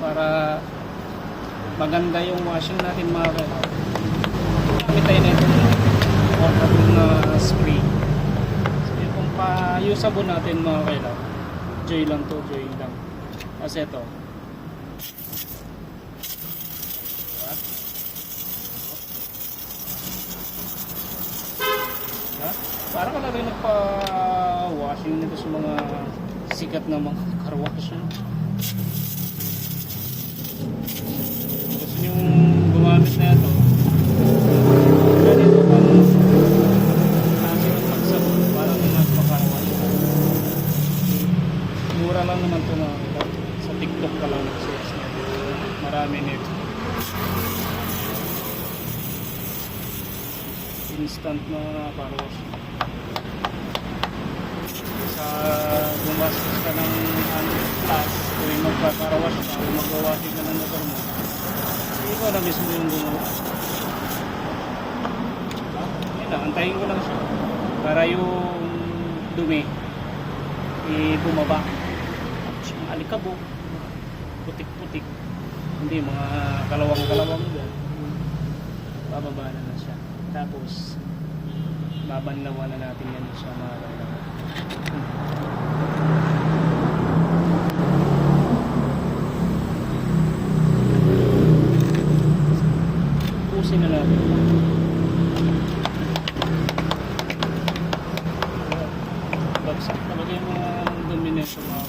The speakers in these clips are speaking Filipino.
para maganda yung washing natin mga kailaw. Gamit tayo na itong waterproof na spray. So yung pa-usable natin mga kailaw, joy lang to, joy lang. Kasi ito parang ka rin nagpa-washing nito sa mga sikat na mga car wash. Gusto yung gumamit na ito, ganito pang kasi magsabon, parang nagpa-car wash. Mura lang naman ito mga kita. Sa TikTok ka lang nag-search na. Marami nito. Instant na car wash. Sa gumastos ka ng plus kung magpaparawash ka o mag-washing ka ng motor mo, ikaw na mismo yung gumawa. Yun lang, antayin ko lang siya para yung dumi bumaba. Yung alikabok, putik-putik, hindi mga kalawang-kalawang doon, bababa na siya. Tapos babanlawan na natin yan sa mga kalawang. Pusin na natin. Bagsak talaga yung mga dumi nito mga.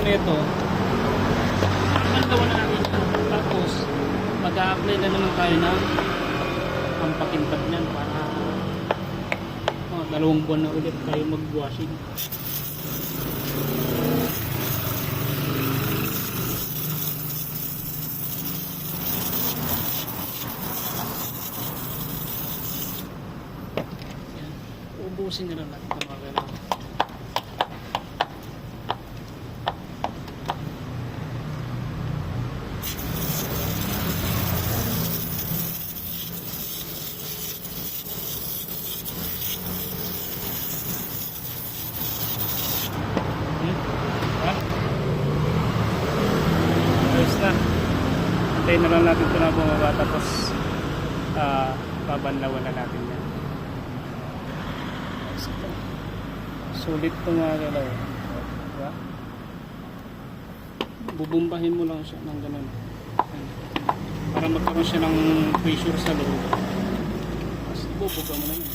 Nito mandawan na natin tapos mag-a-apply na naman tayo ng pampakintab niyan para 2 buwan na ulit tayo mag-washing. Ubusin na lang natin ito mga kailangan. Antayin na lang natin ito na bumaba tapos babanlawan na natin yan. Sulit ito nga galaw. Diba? Bubumbahin mo lang siya ng ganun para magkaroon siya ng pressure sa loob. Tapos ibubuga mo na yun.